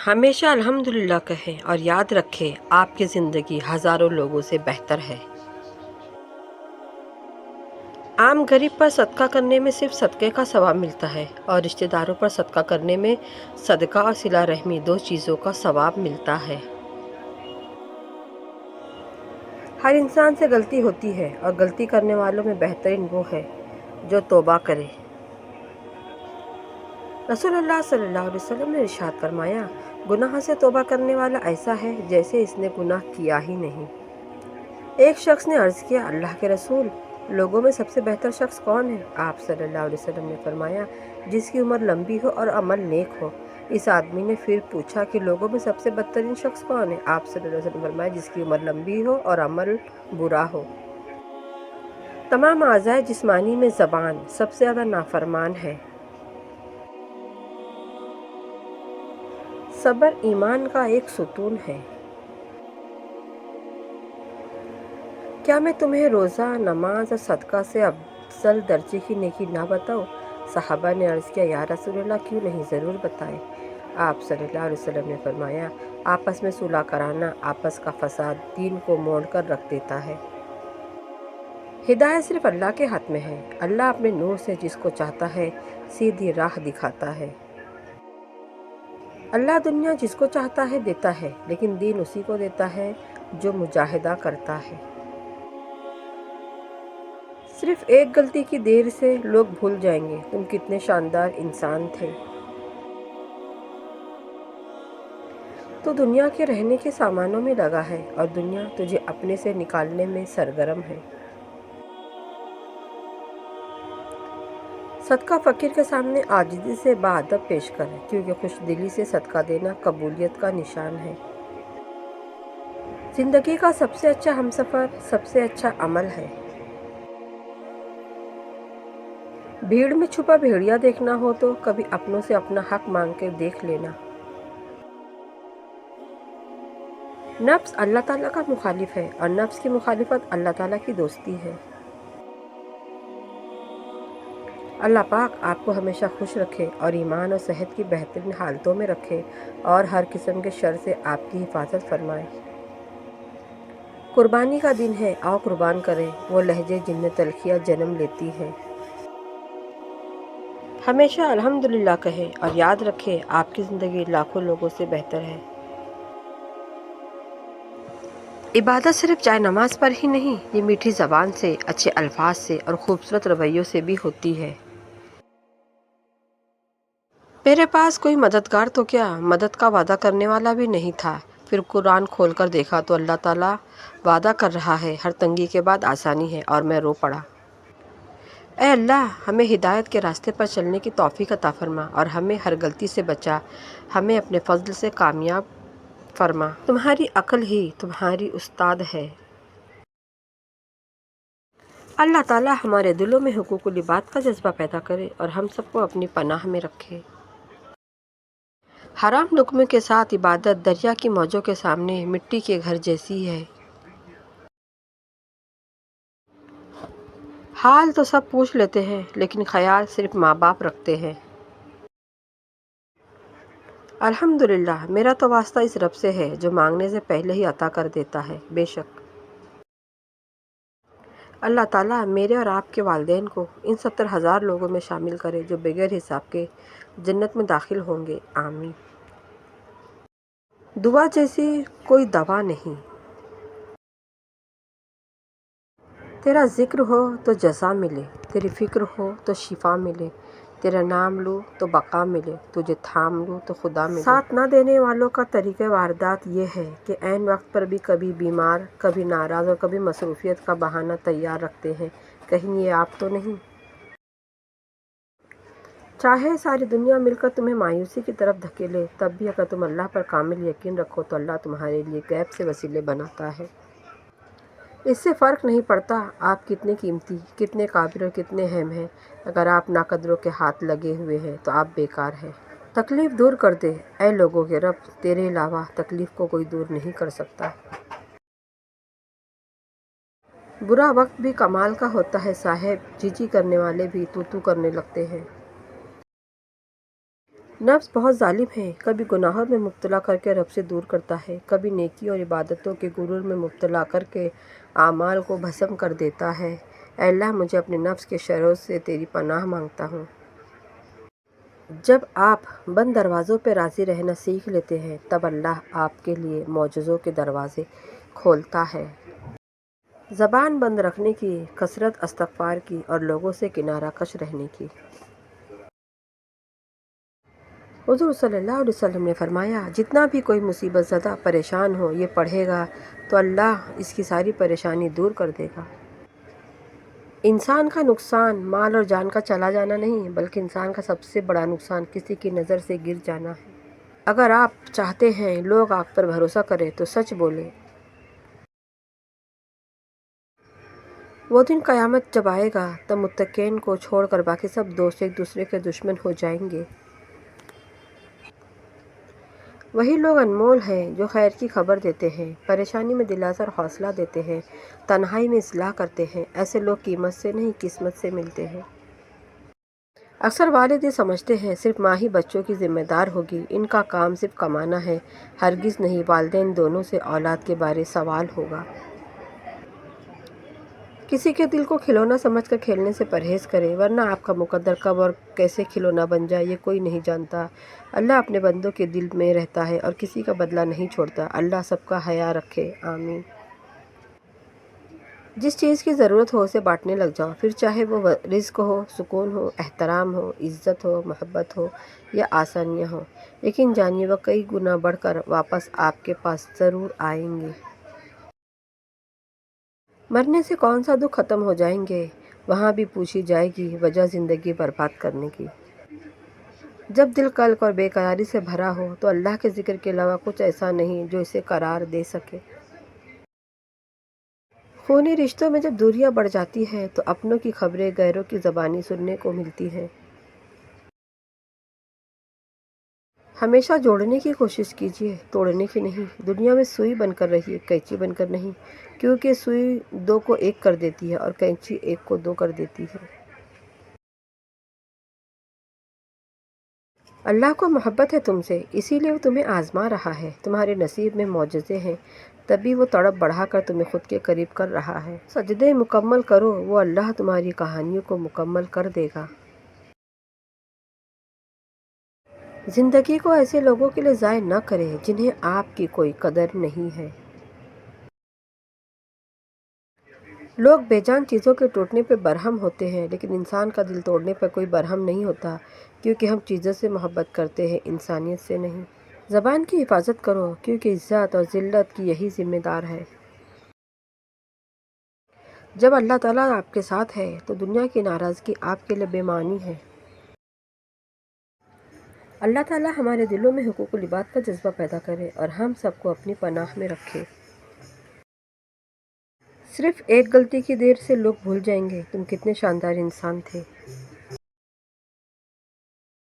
ہمیشہ الحمدللہ کہیں اور یاد رکھیں آپ کی زندگی ہزاروں لوگوں سے بہتر ہے۔ عام غریب پر صدقہ کرنے میں صرف صدقے کا ثواب ملتا ہے اور رشتہ داروں پر صدقہ کرنے میں صدقہ اور صلہ رحمی دو چیزوں کا ثواب ملتا ہے۔ ہر انسان سے غلطی ہوتی ہے اور غلطی کرنے والوں میں بہترین وہ ہے جو توبہ کرے۔ رسول اللہ صلی اللہ علیہ وسلم نے ارشاد فرمایا، گناہ سے توبہ کرنے والا ایسا ہے جیسے اس نے گناہ کیا ہی نہیں۔ ایک شخص نے عرض کیا، اللہ کے رسول، لوگوں میں سب سے بہتر شخص کون ہے؟ آپ صلی اللہ علیہ وسلم نے فرمایا، جس کی عمر لمبی ہو اور عمل نیک ہو۔ اس آدمی نے پھر پوچھا کہ لوگوں میں سب سے بدترین شخص کون ہے؟ آپ صلی اللہ علیہ وسلم نے فرمایا، جس کی عمر لمبی ہو اور عمل برا ہو۔ تمام اعضائے جسمانی میں زبان سب سے زیادہ نافرمان ہے۔ صبر ایمان کا ایک ستون ہے۔ کیا میں تمہیں روزہ، نماز اور صدقہ سے افضل درجے کی نیکی نہ بتاؤں؟ صحابہ نے عرض کیا، یا رسول اللہ کیوں نہیں، ضرور بتائیں۔ آپ صلی اللہ علیہ وسلم نے فرمایا، آپس میں صلح کرانا آپس کا فساد دین کو موڑ کر رکھ دیتا ہے۔ ہدایت صرف اللہ کے ہاتھ میں ہے۔ اللہ اپنے نور سے جس کو چاہتا ہے سیدھی راہ دکھاتا ہے۔ اللہ دنیا جس کو چاہتا ہے دیتا ہے، لیکن دین اسی کو دیتا ہے جو مجاہدہ کرتا ہے۔ صرف ایک غلطی کی دیر سے لوگ بھول جائیں گے تم کتنے شاندار انسان تھے۔ تو دنیا کے رہنے کے سامانوں میں لگا ہے اور دنیا تجھے اپنے سے نکالنے میں سرگرم ہے۔ صدقہ فقیر کے سامنے عاجزی سے باادب پیش کر، کیونکہ خوش دلی سے صدقہ دینا قبولیت کا نشان ہے۔ زندگی کا سب سے اچھا ہمسفر سب سے اچھا عمل ہے۔ بھیڑ میں چھپا بھیڑیا دیکھنا ہو تو کبھی اپنوں سے اپنا حق مانگ کے دیکھ لینا۔ نفس اللہ تعالیٰ کا مخالف ہے اور نفس کی مخالفت اللہ تعالیٰ کی دوستی ہے۔ اللہ پاک آپ کو ہمیشہ خوش رکھے اور ایمان اور صحت کی بہترین حالتوں میں رکھے اور ہر قسم کے شر سے آپ کی حفاظت فرمائے۔ قربانی کا دن ہے، آؤ قربان کریں وہ لہجے جن میں تلخیاں جنم لیتی ہیں۔ ہمیشہ الحمدللہ کہیں اور یاد رکھیں آپ کی زندگی لاکھوں لوگوں سے بہتر ہے۔ عبادت صرف جائے نماز پر ہی نہیں، یہ میٹھی زبان سے، اچھے الفاظ سے اور خوبصورت رویوں سے بھی ہوتی ہے۔ میرے پاس کوئی مددگار تو کیا، مدد کا وعدہ کرنے والا بھی نہیں تھا۔ پھر قرآن کھول کر دیکھا تو اللہ تعالیٰ وعدہ کر رہا ہے، ہر تنگی کے بعد آسانی ہے، اور میں رو پڑا۔ اے اللہ، ہمیں ہدایت کے راستے پر چلنے کی توفیق عطا فرما اور ہمیں ہر غلطی سے بچا، ہمیں اپنے فضل سے کامیاب فرما۔ تمہاری عقل ہی تمہاری استاد ہے۔ اللہ تعالیٰ ہمارے دلوں میں حقوق العباد کا جذبہ پیدا کرے اور ہم سب کو اپنی پناہ میں رکھے۔ حرام لقمے کے ساتھ عبادت دریا کی موجوں کے سامنے مٹی کے گھر جیسی ہے۔ حال تو سب پوچھ لیتے ہیں لیکن خیال صرف ماں باپ رکھتے ہیں۔ الحمدللہ، میرا تو واسطہ اس رب سے ہے جو مانگنے سے پہلے ہی عطا کر دیتا ہے، بے شک۔ اللہ تعالیٰ میرے اور آپ کے والدین کو ان 70,000 لوگوں میں شامل کرے جو بغیر حساب کے جنت میں داخل ہوں گے، آمین۔ دعا جیسی کوئی دوا نہیں۔ تیرا ذکر ہو تو جزا ملے، تیری فکر ہو تو شفا ملے، تیرا نام لوں تو بقا ملے، تجھے تھام لوں تو خدا ملے۔ ساتھ نہ دینے والوں کا طریقہ واردات یہ ہے کہ عین وقت پر بھی کبھی بیمار، کبھی ناراض اور کبھی مصروفیت کا بہانہ تیار رکھتے ہیں، کہیں یہ آپ تو نہیں؟ چاہے ساری دنیا مل کر تمہیں مایوسی کی طرف دھکیلے، تب بھی اگر تم اللہ پر کامل یقین رکھو تو اللہ تمہارے لیے غیب سے وسیلے بناتا ہے۔ اس سے فرق نہیں پڑتا آپ کتنے قیمتی، کتنے قابل اور کتنے اہم ہیں، اگر آپ ناقدروں کے ہاتھ لگے ہوئے ہیں تو آپ بیکار ہیں۔ تکلیف دور کر دے، اے لوگوں کے رب، تیرے علاوہ تکلیف کو کوئی دور نہیں کر سکتا۔ برا وقت بھی کمال کا ہوتا ہے صاحب، جی جی کرنے والے بھی تو تو کرنے لگتے ہیں۔ نفس بہت ظالم ہے، کبھی گناہوں میں مبتلا کر کے رب سے دور کرتا ہے، کبھی نیکی اور عبادتوں کے غرور میں مبتلا کر کے اعمال کو بھسم کر دیتا ہے۔ اے اللہ، مجھے اپنے نفس کے شروں سے تیری پناہ مانگتا ہوں۔ جب آپ بند دروازوں پہ راضی رہنا سیکھ لیتے ہیں تب اللہ آپ کے لیے معجزوں کے دروازے کھولتا ہے۔ زبان بند رکھنے کی، کثرت استغفار کی اور لوگوں سے کنارہ کش رہنے کی۔ حضور صلی اللہ علیہ وسلم نے فرمایا، جتنا بھی کوئی مصیبت زدہ پریشان ہو یہ پڑھے گا تو اللہ اس کی ساری پریشانی دور کر دے گا۔ انسان کا نقصان مال اور جان کا چلا جانا نہیں، بلکہ انسان کا سب سے بڑا نقصان کسی کی نظر سے گر جانا ہے۔ اگر آپ چاہتے ہیں لوگ آپ پر بھروسہ کریں تو سچ بولیں۔ وہ دن قیامت جب آئے گا تب متقین کو چھوڑ کر باقی سب دوست ایک دوسرے کے دشمن ہو جائیں گے۔ وہی لوگ انمول ہیں جو خیر کی خبر دیتے ہیں، پریشانی میں دلاسا اور حوصلہ دیتے ہیں، تنہائی میں اصلاح کرتے ہیں۔ ایسے لوگ قیمت سے نہیں قسمت سے ملتے ہیں۔ اکثر والد یہ سمجھتے ہیں صرف ماں ہی بچوں کی ذمہ دار ہوگی، ان کا کام صرف کمانا ہے۔ ہرگز نہیں، والدین دونوں سے اولاد کے بارے سوال ہوگا۔ کسی کے دل کو کھلونا سمجھ کر کھیلنے سے پرہیز کریں، ورنہ آپ کا مقدر کب اور کیسے کھلونا بن جائے یہ کوئی نہیں جانتا۔ اللہ اپنے بندوں کے دل میں رہتا ہے اور کسی کا بدلہ نہیں چھوڑتا۔ اللہ سب کا حیا رکھے، آمین۔ جس چیز کی ضرورت ہو اسے بانٹنے لگ جاؤ، پھر چاہے وہ رزق ہو، سکون ہو، احترام ہو، عزت ہو، محبت ہو یا آسانیاں ہوں۔ یقین جانیے وہ کئی گنا بڑھ کر واپس آپ کے پاس ضرور آئیں گے۔ مرنے سے کون سا دکھ ختم ہو جائیں گے، وہاں بھی پوچھی جائے گی وجہ زندگی برباد کرنے کی۔ جب دل قلق اور بے قراری سے بھرا ہو تو اللہ کے ذکر کے علاوہ کچھ ایسا نہیں جو اسے قرار دے سکے۔ خونی رشتوں میں جب دوریاں بڑھ جاتی ہیں تو اپنوں کی خبریں غیروں کی زبانی سننے کو ملتی ہیں۔ ہمیشہ جوڑنے کی کوشش کیجیے، توڑنے کی نہیں۔ دنیا میں سوئی بن کر رہیے، قینچی بن کر نہیں، کیونکہ سوئی دو کو ایک کر دیتی ہے اور قینچی ایک کو دو کر دیتی ہے۔ اللہ کو محبت ہے تم سے، اسی لیے وہ تمہیں آزما رہا ہے۔ تمہارے نصیب میں معجزے ہیں، تبھی وہ تڑپ بڑھا کر تمہیں خود کے قریب کر رہا ہے۔ سجدے مکمل کرو، وہ اللہ تمہاری کہانیوں کو مکمل کر دے گا۔ زندگی کو ایسے لوگوں کے لیے ضائع نہ کریں جنہیں آپ کی کوئی قدر نہیں ہے۔ لوگ بے جان چیزوں کے ٹوٹنے پہ برہم ہوتے ہیں، لیکن انسان کا دل توڑنے پر کوئی برہم نہیں ہوتا، کیونکہ ہم چیزوں سے محبت کرتے ہیں، انسانیت سے نہیں۔ زبان کی حفاظت کرو، کیونکہ عزت اور ذلت کی یہی ذمہ دار ہے۔ جب اللہ تعالیٰ آپ کے ساتھ ہے تو دنیا کی ناراضگی آپ کے لیے بے معنی ہے۔ اللہ تعالیٰ ہمارے دلوں میں حقوق العباد کا جذبہ پیدا کرے اور ہم سب کو اپنی پناہ میں رکھے۔ صرف ایک غلطی کی دیر سے لوگ بھول جائیں گے تم کتنے شاندار انسان تھے۔